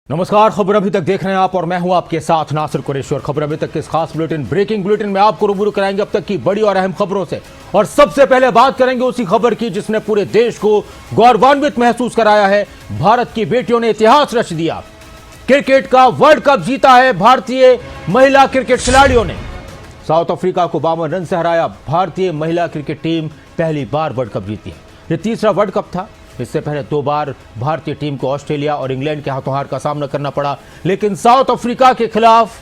नमस्कार। खबर अभी तक देख रहे हैं आप और मैं हूं आपके साथ नासिर कुरैशी। और खबर अभी तक के इस खास ब्रेकिंग बुलेटिन में आपको रूबरू कराएंगे अब तक की बड़ी और अहम खबरों से। और सबसे पहले बात करेंगे उसी खबर की जिसने पूरे देश को गौरवान्वित महसूस कराया है। भारत की बेटियों ने इतिहास रच दिया। क्रिकेट का वर्ल्ड कप जीता है भारतीय महिला क्रिकेट खिलाड़ियों ने। साउथ अफ्रीका को 52 रन से हराया। भारतीय महिला क्रिकेट टीम पहली बार वर्ल्ड कप जीती है। यह तीसरा वर्ल्ड कप था। इससे पहले 2 बार भारतीय टीम को ऑस्ट्रेलिया और इंग्लैंड के हाथों हार का सामना करना पड़ा, लेकिन साउथ अफ्रीका के खिलाफ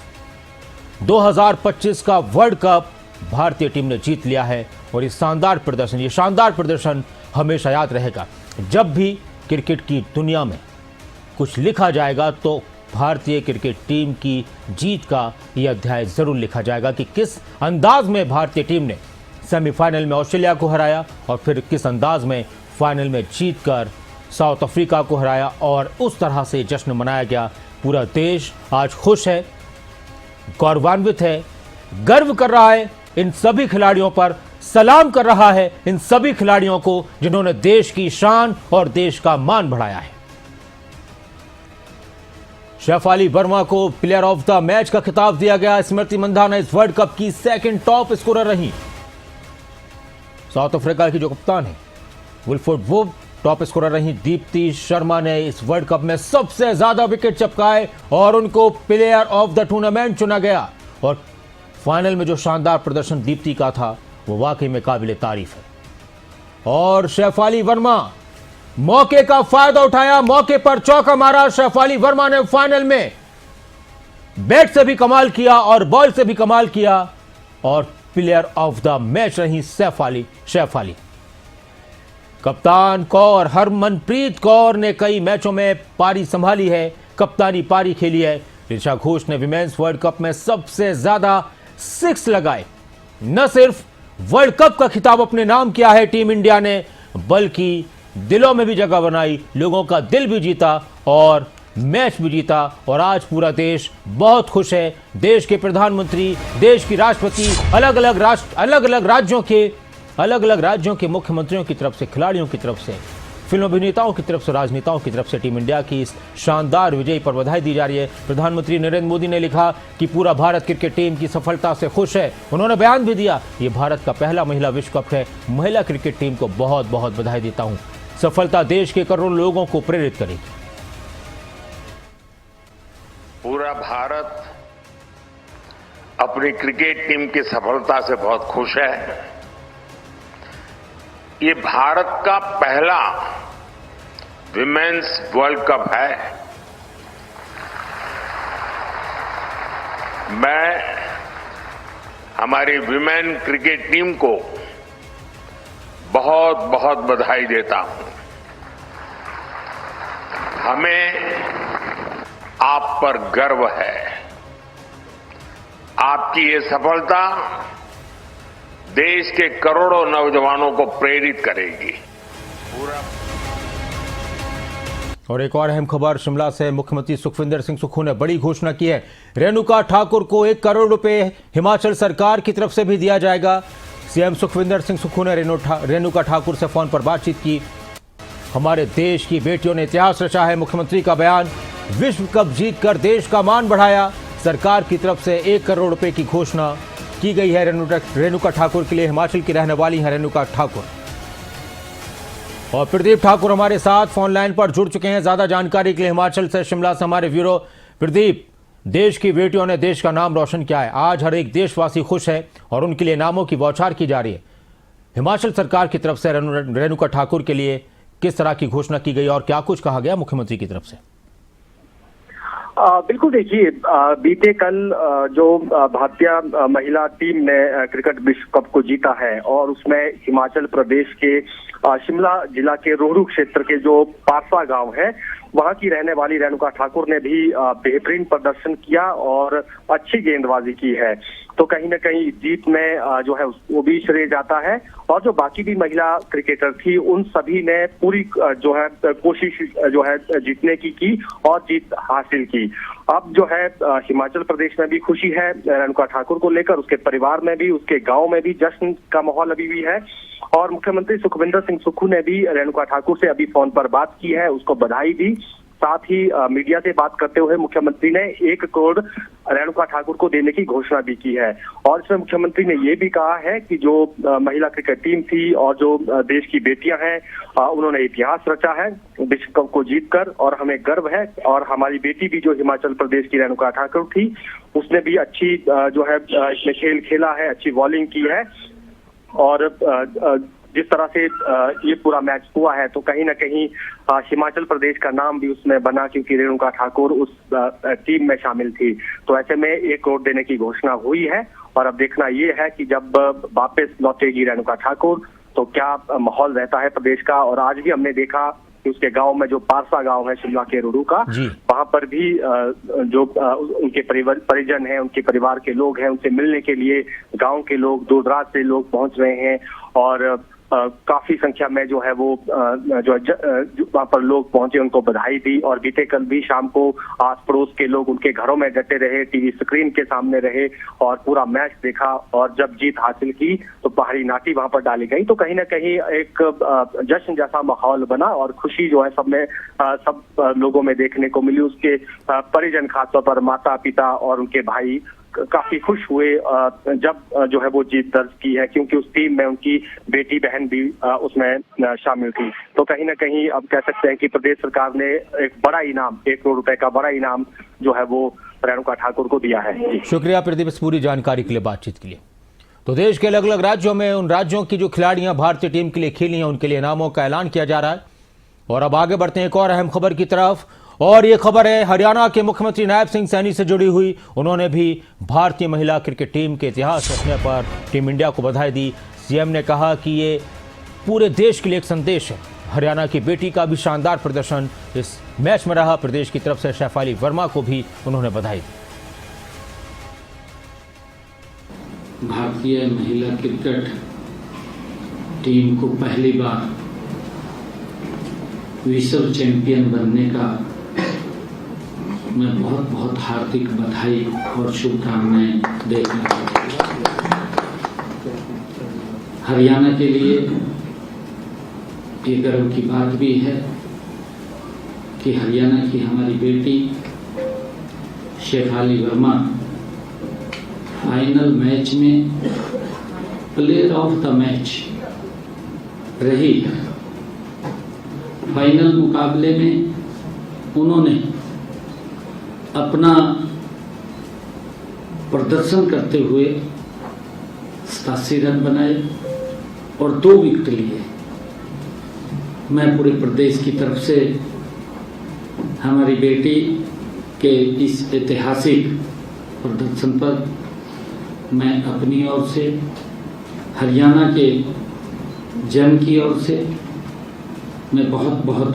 2025 का वर्ल्ड कप भारतीय टीम ने जीत लिया है। और ये शानदार प्रदर्शन हमेशा याद रहेगा। जब भी क्रिकेट की दुनिया में कुछ लिखा जाएगा तो भारतीय क्रिकेट टीम की जीत का यह अध्याय जरूर लिखा जाएगा कि किस अंदाज में भारतीय टीम ने सेमीफाइनल में ऑस्ट्रेलिया को हराया और फिर किस अंदाज में फाइनल में जीतकर साउथ अफ्रीका को हराया। और उस तरह से जश्न मनाया गया। पूरा देश आज खुश है, गौरवान्वित है, गर्व कर रहा है इन सभी खिलाड़ियों पर, सलाम कर रहा है इन सभी खिलाड़ियों को जिन्होंने देश की शान और देश का मान बढ़ाया है। शेफाली वर्मा को प्लेयर ऑफ द मैच का खिताब दिया गया। स्मृति मंधाना इस वर्ल्ड कप की सेकंड टॉप स्कोरर रही। साउथ अफ्रीका की जो कप्तान है विल्फ्रेड वुड टॉप स्कोरर रही। दीप्ति शर्मा ने इस वर्ल्ड कप में सबसे ज्यादा विकेट चपकाए और उनको प्लेयर ऑफ द टूर्नामेंट चुना गया। और फाइनल में जो शानदार प्रदर्शन दीप्ति का था वो वाकई में काबिल तारीफ है। और शेफाली वर्मा मौके का फायदा उठाया, मौके पर चौका मारा। शेफाली वर्मा ने फाइनल में बैट से भी कमाल किया और बॉल से भी कमाल किया और प्लेयर ऑफ द मैच रही शेफाली। कप्तान कौर हरमनप्रीत कौर ने कई मैचों में पारी संभाली है, कप्तानी पारी खेली है। ऋचा घोष ने विमेंस वर्ल्ड कप में सबसे ज्यादा 6 लगाए। न सिर्फ वर्ल्ड कप का खिताब अपने नाम किया है टीम इंडिया ने, बल्कि दिलों में भी जगह बनाई, लोगों का दिल भी जीता और मैच भी जीता। और आज पूरा देश बहुत खुश है। देश के प्रधानमंत्री, देश की राष्ट्रपति, अलग अलग राज्यों के मुख्यमंत्रियों की तरफ से, खिलाड़ियों की तरफ से, फिल्म अभिनेताओं की तरफ से, राजनेताओं की तरफ से टीम इंडिया की इस शानदार विजय पर बधाई दी जा रही है। प्रधानमंत्री नरेंद्र मोदी ने लिखा कि पूरा भारत क्रिकेट टीम की सफलता से खुश है। उन्होंने बयान भी दिया, ये भारत का पहला महिला विश्व कप है। महिला क्रिकेट टीम को बहुत बहुत बधाई देता हूं। सफलता देश के करोड़ों लोगों को प्रेरित करेगी। पूरा भारत अपनी क्रिकेट टीम की सफलता से बहुत खुश है। ये भारत का पहला विमेंस वर्ल्ड कप है। मैं हमारी विमेन क्रिकेट टीम को बहुत बहुत बधाई देता हूं। हमें आप पर गर्व है। आपकी ये सफलता देश के करोड़ों नौजवानों को प्रेरित करेगी। और एक और अहम खबर शिमला से। मुख्यमंत्री सुखविंदर सिंह सुक्खू ने बड़ी घोषणा की है। रेणुका ठाकुर को 1 करोड़ रुपए हिमाचल सरकार की तरफ से भी दिया जाएगा। सीएम सुखविंदर सिंह सुक्खू ने रेणुका ठाकुर से फोन पर बातचीत की। हमारे देश की बेटियों ने इतिहास रचा है, मुख्यमंत्री का बयान। विश्व कप जीतकर देश का मान बढ़ाया। सरकार की तरफ से 1 करोड़ रुपए की घोषणा की गई है रेणुका ठाकुर के लिए। हिमाचल की रहने वाली हैं रेणुका ठाकुर। और प्रदीप ठाकुर हमारे साथ फोन लाइन पर जुड़ चुके हैं ज्यादा जानकारी के लिए हिमाचल से, शिमला से हमारे ब्यूरो। प्रदीप, देश की बेटियों ने देश का नाम रोशन किया है। आज हर एक देशवासी खुश है और उनके लिए नामों की बौछार की जा रही है। हिमाचल सरकार की तरफ से रेणुका ठाकुर के लिए किस तरह की घोषणा की गई और क्या कुछ कहा गया मुख्यमंत्री की तरफ से? बिल्कुल, देखिए, बीते कल जो भारतीय महिला टीम ने क्रिकेट विश्व कप को जीता है और उसमें हिमाचल प्रदेश के शिमला जिला के रोहडू क्षेत्र के जो पारसा गांव है वहां की रहने वाली रेणुका ठाकुर ने भी बेहतरीन प्रदर्शन किया और अच्छी गेंदबाजी की है। तो कहीं ना कहीं जीत में जो है वो भी श्रेय जाता है। और जो बाकी भी महिला क्रिकेटर थी उन सभी ने पूरी जो है कोशिश जो है जीतने की और जीत हासिल की। अब जो है हिमाचल प्रदेश में भी खुशी है रेणुका ठाकुर को लेकर, उसके परिवार में भी, उसके गांव में भी जश्न का माहौल अभी भी है। और मुख्यमंत्री सुखविंदर सिंह सुक्खू ने भी रेणुका ठाकुर से अभी फोन पर बात की है, उसको बधाई दी साथ ही मीडिया से बात करते हुए मुख्यमंत्री ने 1 करोड़ रेणुका ठाकुर को देने की घोषणा भी की है। और इसमें मुख्यमंत्री ने ये भी कहा है कि जो महिला क्रिकेट टीम थी और जो देश की बेटियां हैं, उन्होंने इतिहास रचा है विश्व कप को जीतकर, और हमें गर्व है। और हमारी बेटी भी जो हिमाचल प्रदेश की रेणुका ठाकुर थी, उसने भी अच्छी जो है इसमें खेल खेला है, अच्छी बॉलिंग की है। और जिस तरह से ये पूरा मैच हुआ है, तो कहीं ना कहीं हिमाचल प्रदेश का नाम भी उसमें बना, क्योंकि रेणुका ठाकुर उस टीम में शामिल थी। तो ऐसे में 1 करोड़ देने की घोषणा हुई है। और अब देखना ये है कि जब वापस लौटेगी रेणुका ठाकुर तो क्या माहौल रहता है प्रदेश का। और आज भी हमने देखा कि उसके गांव में, जो पारसा गांव है शिमला के रोहडू का, वहां पर भी जो उनके परिजन हैं, उनके परिवार के लोग हैं, उनसे मिलने के लिए गांव के लोग, दूर दराज से लोग पहुंच रहे हैं। और काफी संख्या में जो है वो वहां पर लोग पहुंचे, उनको बधाई दी। और बीते कल भी शाम को आस पड़ोस के लोग उनके घरों में डटे रहे, टीवी स्क्रीन के सामने रहे और पूरा मैच देखा। और जब जीत हासिल की तो पहाड़ी नाटी वहां पर डाली गई। तो कहीं ना कहीं एक जश्न जैसा माहौल बना और खुशी जो है सब लोगों में देखने को मिली। उसके परिजन, खासतौर पर माता पिता और उनके भाई काफी खुश हुए जब जो है वो जीत दर्ज की है, क्योंकि उस टीम में उनकी बेटी बहन भी उसमें शामिल थी। तो कहीं ना कहीं अब कह सकते हैं कि प्रदेश सरकार ने एक बड़ा इनाम, 1 करोड़ रुपए का बड़ा इनाम जो है वो रेणुका ठाकुर को दिया है। शुक्रिया प्रदीप इस पूरी जानकारी के लिए, बातचीत के लिए। तो देश के अलग अलग राज्यों में उन राज्यों की जो खिलाड़ियां भारतीय टीम के लिए खेली हैं, उनके लिए इनामों का ऐलान किया जा रहा है। और अब आगे बढ़ते हैं एक और अहम खबर की तरफ। और ये खबर है हरियाणा के मुख्यमंत्री नायब सिंह सैनी से जुड़ी हुई। उन्होंने भी भारतीय महिला क्रिकेट टीम के इतिहास रचने पर टीम इंडिया को बधाई दी। सीएम ने कहा कि ये पूरे देश के लिए एक संदेश है। हरियाणा की बेटी का भी शानदार प्रदर्शन इस मैच में रहा। प्रदेश की तरफ से शेफाली वर्मा को भी उन्होंने बधाई दी। भारतीय महिला क्रिकेट टीम को पहली बार विश्व चैंपियन बनने का मैं बहुत बहुत हार्दिक बधाई और शुभकामनाएं देता हूं। हरियाणा के लिए ये गर्व की बात भी है कि हरियाणा की हमारी बेटी शेफाली वर्मा फाइनल मैच में प्लेयर ऑफ द मैच रही। फाइनल मुकाबले में उन्होंने अपना प्रदर्शन करते हुए 87 रन बनाए और 2 विकेट लिए। मैं पूरे प्रदेश की तरफ से हमारी बेटी के इस ऐतिहासिक प्रदर्शन पर मैं अपनी ओर से, हरियाणा के जन की ओर से मैं बहुत बहुत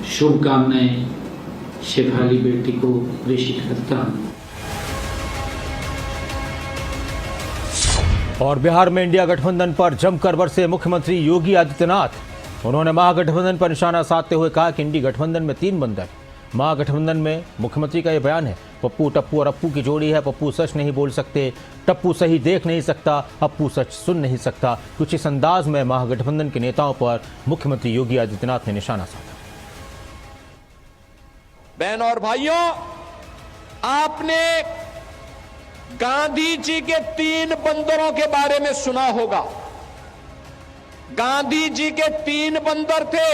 शुभकामनाएं शेफाली बेटी को प्रेषित करता हूं। और बिहार में इंडिया गठबंधन पर जमकर बरसे मुख्यमंत्री योगी आदित्यनाथ। उन्होंने महागठबंधन पर निशाना साधते हुए कहा कि इंडी गठबंधन में 3 बंदर। महागठबंधन में मुख्यमंत्री का यह बयान है। पप्पू, टप्पू और अप्पू की जोड़ी है। पप्पू सच नहीं बोल सकते, टप्पू सही देख नहीं सकता, अप्पू सच सुन नहीं सकता। कुछ इस अंदाज में महागठबंधन के नेताओं पर मुख्यमंत्री योगी आदित्यनाथ ने निशाना साधा। बहन और भाइयों, आपने गांधी जी के 3 बंदरों के बारे में सुना होगा। गांधी जी के 3 बंदर थे।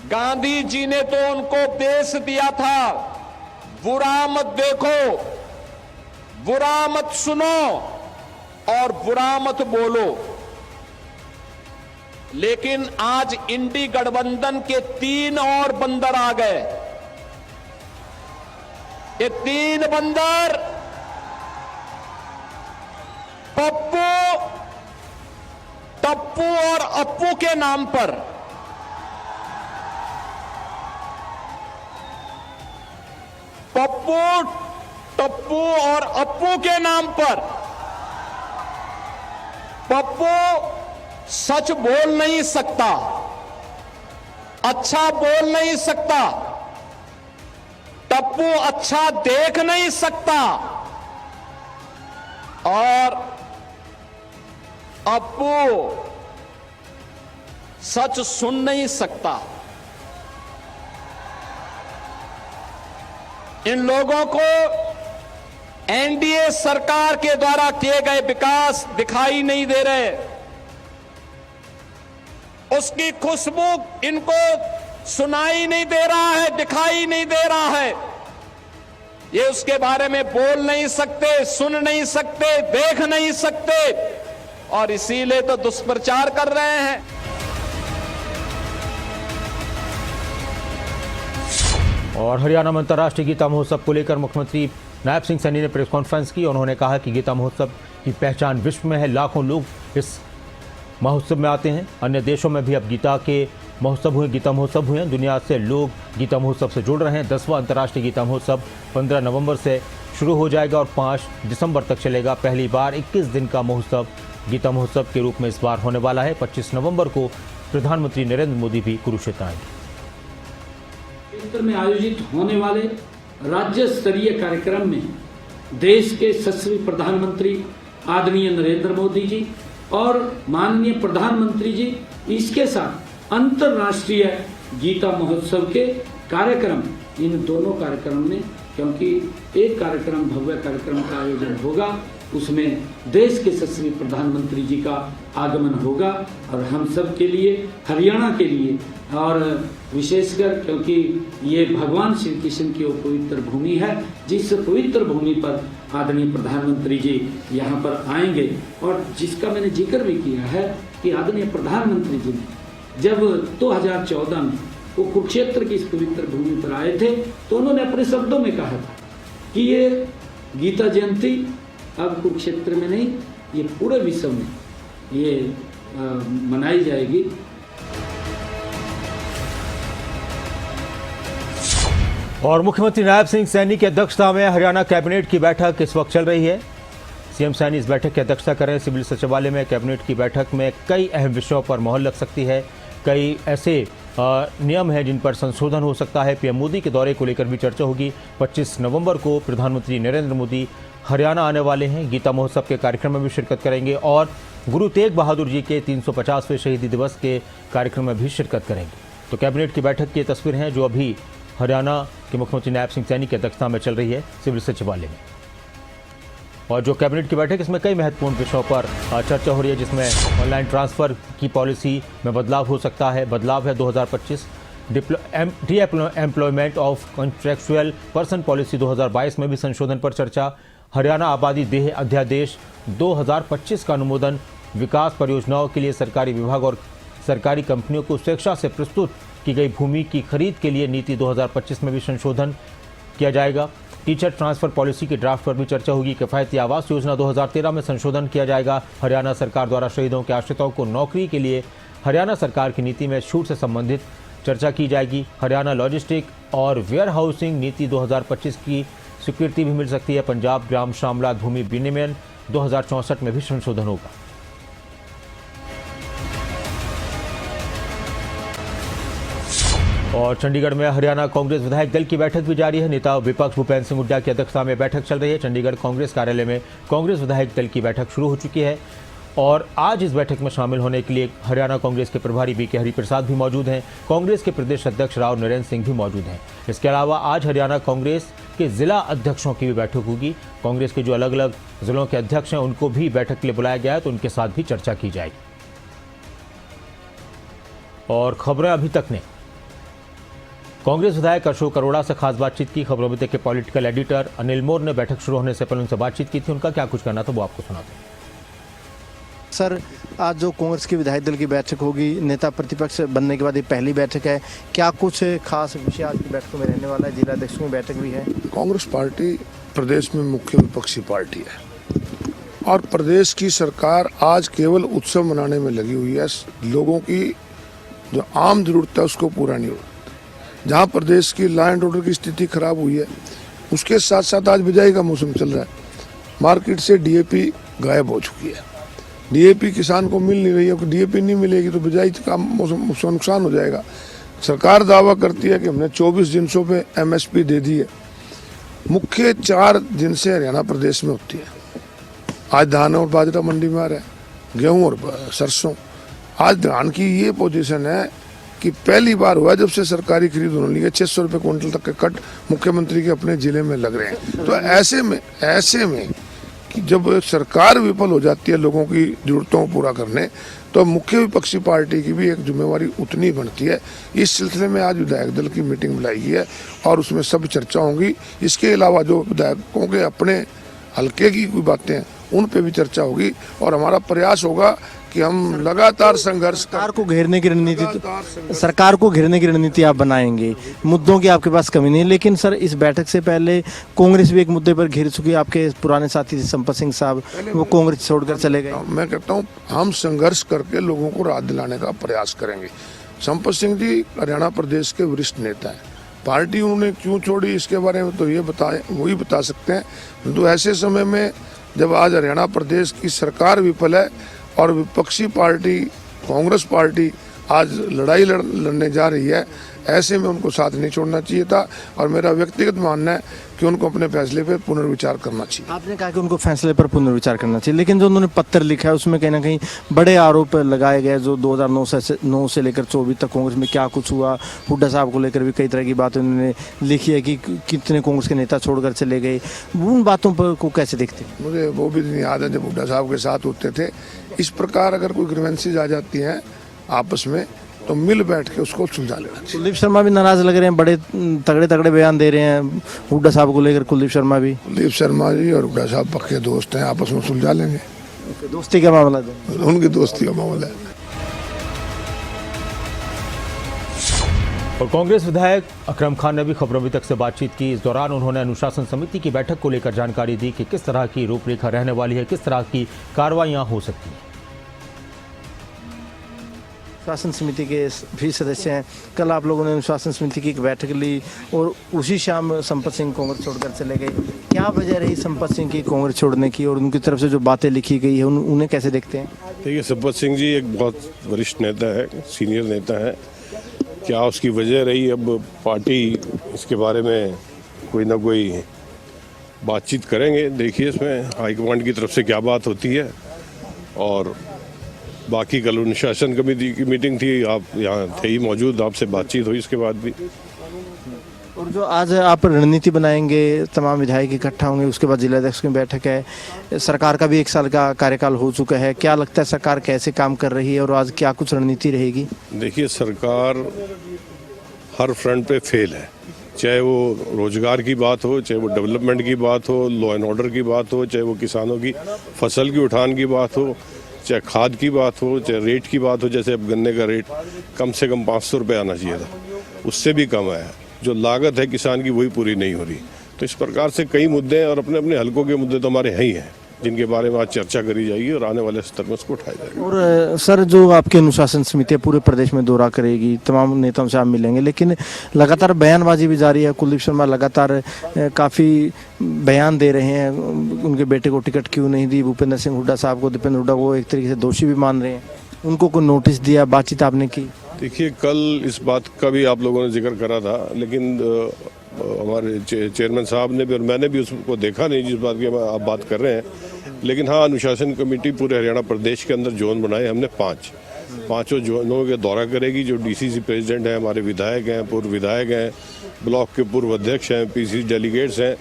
गांधी जी ने तो उनको उपदेश दिया था, बुरा मत देखो, बुरा मत सुनो और बुरा मत बोलो। लेकिन आज इंडी गठबंधन के 3 और बंदर आ गए। ये 3 बंदर पप्पू, टप्पू और अप्पू के नाम पर पप्पू, टप्पू और अप्पू के नाम पर पप्पू सच बोल नहीं सकता, अच्छा बोल नहीं सकता, टप्पू अच्छा देख नहीं सकता और अप्पू सच सुन नहीं सकता। इन लोगों को एनडीए सरकार के द्वारा किए गए विकास दिखाई नहीं दे रहे, उसकी खुशबू इनको सुनाई नहीं दे रहा है, दिखाई नहीं दे रहा है। ये उसके बारे में बोल नहीं सकते, सुन नहीं सकते, देख नहीं सकते, और इसीलिए तो दुष्प्रचार कर रहे हैं। और हरियाणा में अंतर्राष्ट्रीय गीता महोत्सव को लेकर मुख्यमंत्री नायब सिंह सैनी ने प्रेस कॉन्फ्रेंस की। उन्होंने कहा कि गीता महोत्सव की पहचान विश्व में है, लाखों लोग इस महोत्सव में आते हैं। अन्य देशों में भी अब गीता महोत्सव हुए हैं। दुनिया से लोग गीता महोत्सव से जुड़ रहे हैं। 10वां अंतर्राष्ट्रीय गीता महोत्सव 15 नवंबर से शुरू हो जाएगा और 5 दिसंबर तक चलेगा। पहली बार 21 दिन का महोत्सव गीता महोत्सव के रूप में इस बार होने वाला है। 25 नवंबर को प्रधानमंत्री नरेंद्र मोदी भी कुरुक्षेत्र आएंगे। क्षेत्र में आयोजित होने वाले राज्य स्तरीय कार्यक्रम में देश के यशस्वी प्रधानमंत्री आदरणीय नरेंद्र मोदी जी और माननीय प्रधानमंत्री जी, इसके साथ अंतर्राष्ट्रीय गीता महोत्सव के कार्यक्रम, इन दोनों कार्यक्रम में, क्योंकि एक कार्यक्रम भव्य कार्यक्रम का आयोजन होगा, उसमें देश के यशस्वी प्रधानमंत्री जी का आगमन होगा और हम सब के लिए, हरियाणा के लिए, और विशेषकर क्योंकि ये भगवान श्री कृष्ण की पवित्र भूमि है, जिस पवित्र भूमि पर आदरणीय प्रधानमंत्री जी यहाँ पर आएंगे, और जिसका मैंने जिक्र भी किया है कि आदरणीय प्रधानमंत्री जी ने जब 2014 में वो कुरुक्षेत्र की इस पवित्र भूमि पर आए थे, तो उन्होंने अपने शब्दों में कहा था कि ये गीता जयंती अब कुरुक्षेत्र में नहीं, ये पूरे विश्व में ये मनाई जाएगी। और मुख्यमंत्री नायब सिंह सैनी की अध्यक्षता में हरियाणा कैबिनेट की बैठक इस वक्त चल रही है। सीएम सैनी इस बैठक की अध्यक्षता कर रहे हैं। सिविल सचिवालय में कैबिनेट की बैठक में कई अहम विषयों पर मोहर लग सकती है। कई ऐसे नियम हैं जिन पर संशोधन हो सकता है। पीएम मोदी के दौरे को लेकर भी चर्चा होगी। 25 नवंबर को प्रधानमंत्री नरेंद्र मोदी हरियाणा आने वाले हैं। गीता महोत्सव के कार्यक्रम में भी शिरकत करेंगे और गुरु तेग बहादुर जी के 350वें शहीदी दिवस के कार्यक्रम में भी शिरकत करेंगे। तो कैबिनेट की बैठक की तस्वीर हैं जो अभी हरियाणा के मुख्यमंत्री नायब सिंह सैनी की अध्यक्षता में चल रही है सिविल सचिवालय में। और जो कैबिनेट की बैठक, इसमें कई महत्वपूर्ण विषयों पर चर्चा हो रही है, जिसमें ऑनलाइन ट्रांसफर की पॉलिसी में बदलाव हो सकता है। बदलाव है 2025 D employment of contractual person policy 2022 में भी संशोधन पर चर्चा। हरियाणा आबादी देह अध्यादेश 2025 का अनुमोदन। विकास परियोजनाओं के लिए सरकारी विभाग और सरकारी कंपनियों को स्वेच्छा से प्रस्तुत की गई भूमि की खरीद के लिए नीति 2025 में भी संशोधन किया जाएगा। टीचर ट्रांसफर पॉलिसी के ड्राफ्ट पर भी चर्चा होगी। किफायती आवास योजना 2013 में संशोधन किया जाएगा। हरियाणा सरकार द्वारा शहीदों के आश्रितों को नौकरी के लिए हरियाणा सरकार की नीति में छूट से संबंधित चर्चा की जाएगी। हरियाणा लॉजिस्टिक और वेयर हाउसिंग नीति 2025 की स्वीकृति भी मिल सकती है। पंजाब ग्राम शामलात भूमि विनियमन 2064 में भी संशोधन होगा। और चंडीगढ़ में हरियाणा कांग्रेस विधायक दल की बैठक भी जारी है। नेता विपक्ष भूपेंद्र सिंह हुड्डा की अध्यक्षता में बैठक चल रही है। चंडीगढ़ कांग्रेस कार्यालय में कांग्रेस विधायक दल की बैठक शुरू हो चुकी है और आज इस बैठक में शामिल होने के लिए हरियाणा कांग्रेस के प्रभारी बीके हरिप्रसाद भी मौजूद हैं। कांग्रेस के प्रदेश अध्यक्ष राव नरेंद्र सिंह भी मौजूद हैं। इसके अलावा आज हरियाणा कांग्रेस के जिला अध्यक्षों की भी बैठक होगी। कांग्रेस के जो अलग अलग जिलों के अध्यक्ष हैं उनको भी बैठक के लिए बुलाया गया है, तो उनके साथ भी चर्चा की जाएगी। और खबरें अभी तक ने कांग्रेस विधायक अशोक अरोड़ा से खास बातचीत की। खबरों में के पॉलिटिकल एडिटर अनिल मोर ने बैठक शुरू होने से पहले उनसे बातचीत की थी। उनका क्या कुछ कहना था वो आपको सुनाते हैं। सर, आज जो कांग्रेस की विधायक दल की बैठक होगी, नेता प्रतिपक्ष बनने के बाद ये पहली बैठक है, क्या कुछ खास विषय आज की बैठक में रहने वाला है? जिला अध्यक्षों की बैठक भी है। कांग्रेस पार्टी प्रदेश में मुख्य विपक्षी पार्टी है और प्रदेश की सरकार आज केवल उत्सव मनाने में लगी हुई है। लोगों की जो आम जरूरत है उसको पूरा नहीं हो रहा। जहाँ प्रदेश की लॉ एंड ऑर्डर की स्थिति खराब हुई है, उसके साथ साथ आज बिजाई का मौसम चल रहा है। मार्केट से डीएपी गायब हो चुकी है। डीएपी किसान को मिल नहीं रही है। डीएपी नहीं मिलेगी तो बिजाई का मौसम उसका नुकसान हो जाएगा। सरकार दावा करती है कि हमने 24 जिनसों पे एमएसपी दे दी है। मुख्य 4 जिनसें हरियाणा प्रदेश में होती है। आज धान और बाजरा मंडी में आ रहा है, गेहूँ और सरसों। आज धान की ये पोजीशन है कि पहली बार हुआ जब से सरकारी खरीद होने लगी है, 600 रुपये क्विंटल तक के कट मुख्यमंत्री के अपने जिले में लग रहे हैं। तो ऐसे में कि जब सरकार विफल हो जाती है लोगों की जरूरतों को पूरा करने, तो मुख्य विपक्षी पार्टी की भी एक जिम्मेवारी उतनी बनती है। इस सिलसिले में आज विधायक दल की मीटिंग बुलाई गई है और उसमें सब चर्चा होंगी। इसके अलावा जो विधायकों के अपने हल्के की कोई बातें हैं उन पे भी चर्चा होगी और हमारा प्रयास होगा कि हम लगातार संघर्ष सरकार को घेरने की रणनीति आप बनाएंगे। मुद्दों की आपके पास कमी नहीं, लेकिन सर इस बैठक से पहले कांग्रेस भी एक मुद्दे पर घिर चुकी है। आपके पुराने साथी संपत सिंह साहब वो कांग्रेस छोड़कर चले गए। मैं कहता हूँ हम संघर्ष करके लोगों को राहत दिलाने का प्रयास करेंगे। संपत सिंह जी हरियाणा प्रदेश के वरिष्ठ नेता हैं। पार्टी उन्होंने क्यों छोड़ी इसके बारे में तो वही बता सकते हैं। तो ऐसे समय में जब आज हरियाणा प्रदेश की सरकार विफल है और विपक्षी पार्टी कांग्रेस पार्टी आज लड़ाई लड़ने जा रही है, ऐसे में उनको साथ नहीं छोड़ना चाहिए था और मेरा व्यक्तिगत मानना है कि उनको अपने फैसले पर पुनर्विचार करना चाहिए। आपने कहा कि उनको फैसले पर पुनर्विचार करना चाहिए, लेकिन जो उन्होंने पत्र लिखा है उसमें कहीं ना कहीं बड़े आरोप लगाए गए। जो 2009 से लेकर 24 तक कांग्रेस में क्या कुछ हुआ, हुड्डा साहब को लेकर भी कई तरह की बातें उन्होंने लिखी है कि कितने कांग्रेस के नेता छोड़कर चले गए। उन बातों पर को कैसे देखते हैं? मुझे वो भी दिन याद है जब हुड्डा साहब के साथ होते थे। इस प्रकार अगर कोई ग्रीवेंसीज आ जाती हैं आपस में तो मिल बैठ के उसको सुलझा लेना चाहिए। कुलदीप शर्मा भी नाराज लग रहे हैं, बड़े तगड़े बयान दे रहे हैं हुड्डा साहब को लेकर। कुलदीप शर्मा जी और हुड्डा साहब पक्के दोस्त हैं, आपस में सुलझा लेंगे। दोस्ती का मामला है, उनकी दोस्ती का मामला है। और कांग्रेस विधायक अकरम खान ने भी खबरों अभी तक से बातचीत की। इस दौरान उन्होंने अनुशासन समिति की बैठक को लेकर जानकारी दी कि किस तरह की रूपरेखा रहने वाली है, किस तरह की कार्रवाइयां हो सकती हैं। अनुशासन समिति के भी सदस्य हैं। कल आप लोगों ने अनुशासन समिति की एक बैठक ली और उसी शाम संपत सिंह कांग्रेस छोड़कर चले गए। क्या वजह रही संपत सिंह की कांग्रेस छोड़ने की और उनकी तरफ से जो बातें लिखी गई है उन्हें कैसे देखते हैं? देखिए, संपत सिंह जी एक बहुत वरिष्ठ नेता है, सीनियर नेता है। क्या उसकी वजह रही, अब पार्टी इसके बारे में कोई ना कोई बातचीत करेंगे। देखिए इसमें हाईकमांड की तरफ से क्या बात होती है। और बाकी कल अनुशासन कमेटी की मीटिंग थी, आप यहाँ थे ही मौजूद, आपसे बातचीत हुई इसके बाद भी। और जो आज आप रणनीति बनाएंगे, तमाम विधायक इकट्ठा होंगे, उसके बाद जिलाध्यक्ष की बैठक है, सरकार का भी 1 साल का कार्यकाल हो चुका है। क्या लगता है सरकार कैसे काम कर रही है और आज क्या कुछ रणनीति रहेगी? देखिए, सरकार हर फ्रंट पे फेल है। चाहे वो रोजगार की बात हो, चाहे वो डेवलपमेंट की बात हो, लॉ एंड ऑर्डर की बात हो, चाहे वो किसानों की फसल की उठान की बात हो, चाहे खाद की बात हो, चाहे रेट की बात हो। जैसे अब गन्ने का रेट कम से कम 500 रुपये आना चाहिए था, उससे भी कम आया। जो लागत है किसान की वही पूरी नहीं हो रही। तो इस प्रकार से कई मुद्दे हैं और अपने अपने हलकों के मुद्दे तो हमारे हैं ही हैं, जिनके बारे में आज चर्चा करी जाएगी और आने वाले स्तर में उसको उठाया जाएगा। और सर, जो आपकी अनुशासन समिति पूरे प्रदेश में दौरा करेगी, तमाम नेताओं से आप मिलेंगे, लेकिन लगातार बयानबाजी भी जारी है। कुलदीप शर्मा लगातार काफ़ी बयान दे रहे हैं, उनके बेटे को टिकट क्यों नहीं दी, भूपेंद्र सिंह हुड्डा साहब को, दीपेंद्र हुड्डा को एक तरीके से दोषी भी मान रहे हैं। उनको कोई नोटिस दिया, बातचीत आपने की? देखिए, कल इस बात का भी आप लोगों ने जिक्र करा था, लेकिन हमारे चेयरमैन साहब ने भी और मैंने भी उसको देखा नहीं जिस बात की आप बात कर रहे हैं। लेकिन हाँ, अनुशासन कमेटी पूरे हरियाणा प्रदेश के अंदर जोन बनाए हमने 5। पाँचों जोनों के दौरा करेगी। जो डीसीसी प्रेसिडेंट हैं, हमारे विधायक हैं, पूर्व विधायक हैं, ब्लॉक के पूर्व अध्यक्ष हैं, पीसी डेलीगेट्स हैं,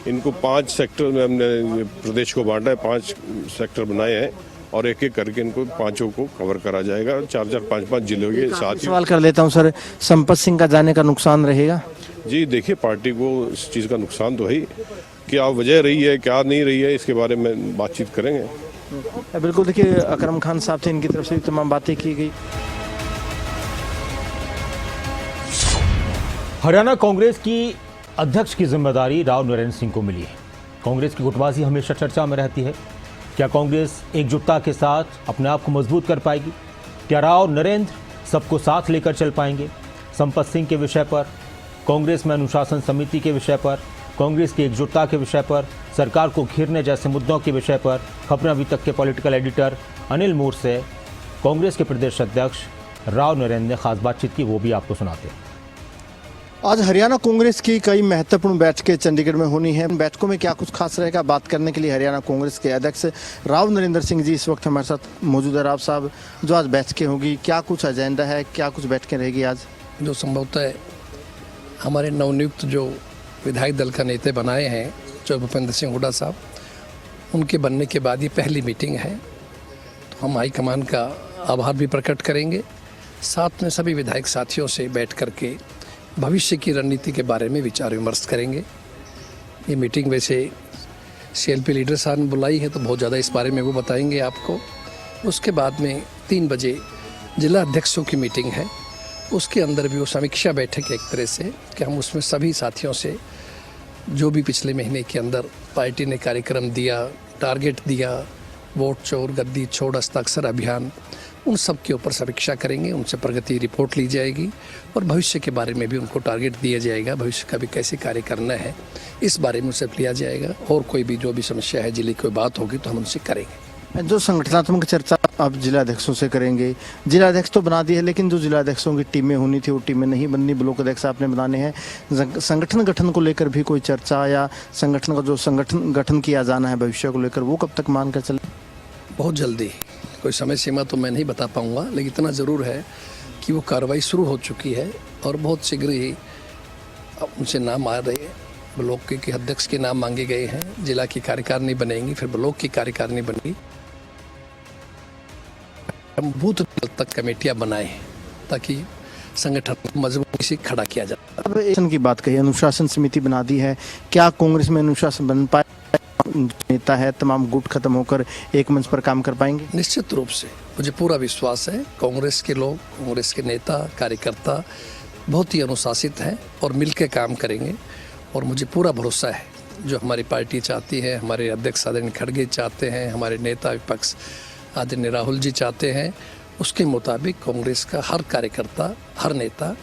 इनको 5 सेक्टर में हमने प्रदेश को बांटा है। 5 सेक्टर बनाए हैं और एक एक करके इनको 5 को कवर करा जाएगा। 4-4, 5-5 जिलों के साथ। सवाल कर लेता हूँ सर, संपत सिंह का जाने का नुकसान रहेगा? जी देखिए, पार्टी को इस चीज़ का नुकसान तो है ही। क्या वजह रही है, क्या नहीं रही है, इसके बारे में बातचीत करेंगे। बिल्कुल। देखिए, अकरम खान साहब थे, इनकी तरफ से भी तमाम बातें की गई। हरियाणा कांग्रेस की अध्यक्ष की जिम्मेदारी राव नरेंद्र सिंह को मिली है। कांग्रेस की गुटबाजी हमेशा चर्चा में रहती है। क्या कांग्रेस एकजुटता के साथ अपने आप को मजबूत कर पाएगी? क्या राव नरेंद्र सबको साथ लेकर चल पाएंगे? संपत सिंह के विषय पर, कांग्रेस में अनुशासन समिति के विषय पर, कांग्रेस की एकजुटता के विषय पर, सरकार को घेरने जैसे मुद्दों के विषय पर खबरें अभी तक के पॉलिटिकल एडिटर अनिल मूर से कांग्रेस के प्रदेश अध्यक्ष राव नरेंद्र ने खास बातचीत की, वो भी आपको सुनाते हैं। आज हरियाणा कांग्रेस की कई महत्वपूर्ण बैठकें चंडीगढ़ में होनी है। बैठकों में क्या कुछ खास रहेगा, बात करने के लिए हरियाणा कांग्रेस के अध्यक्ष राव नरेंद्र सिंह जी इस वक्त हमारे साथ मौजूद है। राव साहब, जो आज बैठकें होगी, क्या कुछ एजेंडा है, क्या कुछ बैठकें रहेगी आज? जो संभवतः हमारे नवनियुक्त जो विधायक दल का नेता बनाए हैं, जो भूपेंद्र सिंह हुड्डा साहब, उनके बनने के बाद ये पहली मीटिंग है। तो हम हाईकमान का आभार भी प्रकट करेंगे, साथ में सभी विधायक साथियों से बैठ करके भविष्य की रणनीति के बारे में विचार विमर्श करेंगे। ये मीटिंग वैसे CLP लीडर साहब ने बुलाई है, तो बहुत ज़्यादा इस बारे में वो बताएंगे आपको। उसके बाद में 3 बजे जिला अध्यक्षों की मीटिंग है, उसके अंदर भी वो समीक्षा बैठक है एक तरह से, कि हम उसमें सभी साथियों से जो भी पिछले महीने के अंदर पार्टी ने कार्यक्रम दिया, टारगेट दिया, वोट चोर गद्दी छोड़ हस्ताक्षर अभियान, उन सब के ऊपर समीक्षा करेंगे, उनसे प्रगति रिपोर्ट ली जाएगी और भविष्य के बारे में भी उनको टारगेट दिया जाएगा, भविष्य का भी कैसे कार्य करना है इस बारे में उनसे लिया जाएगा। और कोई भी जो भी समस्या है, जिले की कोई बात होगी तो हम उनसे करेंगे। जो संगठनात्मक चर्चा आप जिला अध्यक्षों से करेंगे, जिला अध्यक्ष तो बना दिए है, लेकिन जो जिला अध्यक्षों की टीमें होनी थी वो टीमें नहीं बननी, ब्लॉक अध्यक्ष आपने बनाने हैं। संगठन गठन को लेकर भी कोई चर्चा या संगठन का जो संगठन गठन किया जाना है भविष्य को लेकर, वो कब तक मान कर चले? बहुत जल्दी, कोई समय सीमा तो मैं नहीं बता पाऊंगा, लेकिन इतना ज़रूर है कि वो कार्रवाई शुरू हो चुकी है और बहुत शीघ्र ही उनसे नाम आ रहे हैं। ब्लॉक के अध्यक्ष के नाम मांगे गए हैं, जिला की कार्यकारिणी बनेंगी, फिर ब्लॉक की कार्यकारिणी बनेगी। हम बूथ तक कमेटियां बनाए ताकि संगठन को मजबूती से खड़ा किया जाए। अब एक्शन की बात कही, अनुशासन समिति बना दी है, क्या कांग्रेस में अनुशासन बन पाए? नेता है, तमाम गुट खत्म होकर एक मंच पर काम कर पाएंगे? निश्चित रूप से मुझे पूरा विश्वास है, कांग्रेस के लोग, कांग्रेस के नेता कार्यकर्ता बहुत ही अनुशासित हैं और मिलकर काम करेंगे। और मुझे पूरा भरोसा है, जो हमारी पार्टी चाहती है, हमारे अध्यक्ष आदरणीय खड़गे चाहते हैं, हमारे नेता विपक्ष आदरणीय राहुल जी चाहते हैं, उसके मुताबिक कांग्रेस का हर कार्यकर्ता, हर नेता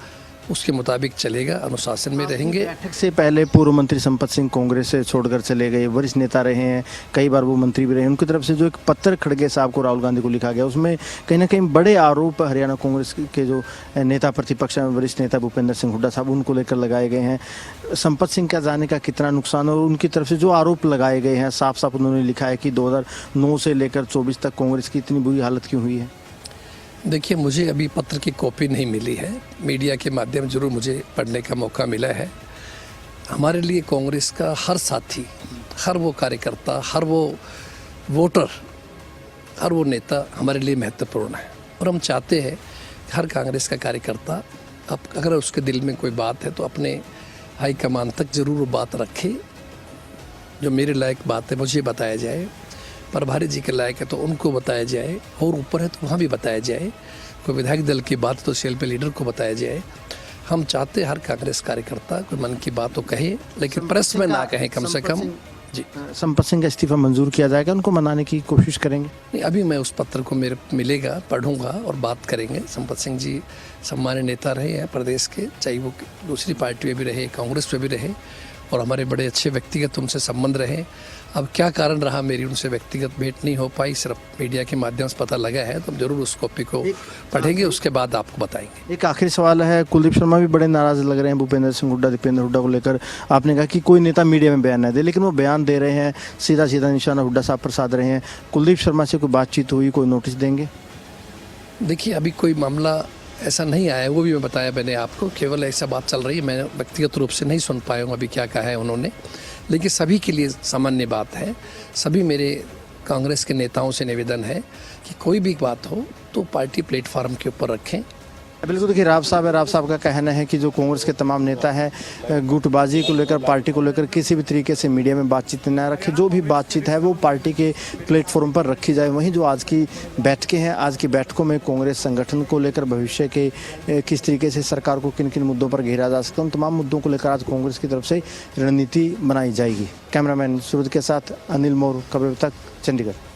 उसके मुताबिक चलेगा, अनुशासन में रहेंगे। बैठक से पहले पूर्व मंत्री संपत सिंह कांग्रेस से छोड़कर चले गए, वरिष्ठ नेता रहे हैं, कई बार वो मंत्री भी रहे। उनकी तरफ से जो एक पत्र खड़गे साहब को, राहुल गांधी को लिखा गया, उसमें कहीं ना कहीं बड़े आरोप हरियाणा कांग्रेस के जो नेता प्रतिपक्ष हैं, वरिष्ठ नेता भूपेंद्र सिंह हुड्डा साहब, उनको लेकर लगाए गए हैं। संपत सिंह का जाने का कितना नुकसान, और उनकी तरफ से जो आरोप लगाए गए हैं, साफ साफ उन्होंने लिखा है कि 2009 से लेकर 24 तक कांग्रेस की इतनी बुरी हालत क्यों हुई है? देखिए, मुझे अभी पत्र की कॉपी नहीं मिली है, मीडिया के माध्यम जरूर मुझे पढ़ने का मौका मिला है। हमारे लिए कांग्रेस का हर साथी, हर वो कार्यकर्ता, हर वो वोटर, हर वो नेता हमारे लिए महत्वपूर्ण है। और हम चाहते हैं कि हर कांग्रेस का कार्यकर्ता, अब अगर उसके दिल में कोई बात है तो अपने हाईकमान तक जरूर वो बात रखे। जो मेरे लायक बात है मुझे बताया जाए, प्रभारी जी के लायक है तो उनको बताया जाए, और ऊपर है तो वहाँ भी बताया जाए। कोई विधायक दल की बात तो CLP लीडर को बताया जाए। हम चाहते हैं हर कांग्रेस कार्यकर्ता कोई मन की बात तो कहे, लेकिन प्रेस में ना कहे कम से कम। जी, संपत सिंह का इस्तीफा मंजूर किया जाएगा, उनको मनाने की कोशिश करेंगे? नहीं, अभी मैं उस पत्र को मेरे मिलेगा, पढ़ूंगा और बात करेंगे। संपत सिंह जी सम्मान्य नेता रहे हैं प्रदेश के, चाहे वो दूसरी पार्टी में भी रहे, कांग्रेस में भी रहे, और हमारे बड़े अच्छे व्यक्तिगत उनसे संबंध रहे। अब क्या कारण रहा मेरी उनसे व्यक्तिगत भेंट नहीं हो पाई, सिर्फ मीडिया के माध्यम से पता लगा है, तो हम जरूर उस कॉपी को पढ़ेंगे, उसके बाद आपको बताएंगे। एक आखिरी सवाल है, कुलदीप शर्मा भी बड़े नाराज लग रहे हैं भूपेंद्र सिंह हुड्डा, दीपेंद्र हुड्डा को लेकर। आपने कहा कि कोई नेता मीडिया में बयान न दे, लेकिन वो बयान दे रहे हैं, सीधा सीधा निशाना हुड्डा साहब पर साध रहे हैं। कुलदीप शर्मा से कोई बातचीत हुई, कोई नोटिस देंगे? देखिए, अभी कोई मामला ऐसा नहीं आया, वो भी मैं बताया मैंने आपको, केवल ऐसा बात चल रही है। मैं व्यक्तिगत रूप से नहीं सुन पाया हूँ अभी क्या कहा है उन्होंने, लेकिन सभी के लिए सामान्य बात है। सभी मेरे कांग्रेस के नेताओं से निवेदन है कि कोई भी बात हो तो पार्टी प्लेटफॉर्म के ऊपर रखें। बिल्कुल, देखिए राव साहब का कहना है कि जो कांग्रेस के तमाम नेता हैं, गुटबाजी को लेकर, पार्टी को लेकर किसी भी तरीके से मीडिया में बातचीत न रखे, जो भी बातचीत है वो पार्टी के प्लेटफॉर्म पर रखी जाए। वहीं जो आज की बैठकें हैं, आज की बैठकों में कांग्रेस संगठन को लेकर भविष्य के किस तरीके से सरकार को किन किन मुद्दों पर घेरा जा सकता है, उन तमाम मुद्दों को लेकर आज कांग्रेस की तरफ से रणनीति बनाई जाएगी। कैमरामैन सूरज के साथ अनिल मोर, खबरें तक, चंडीगढ़।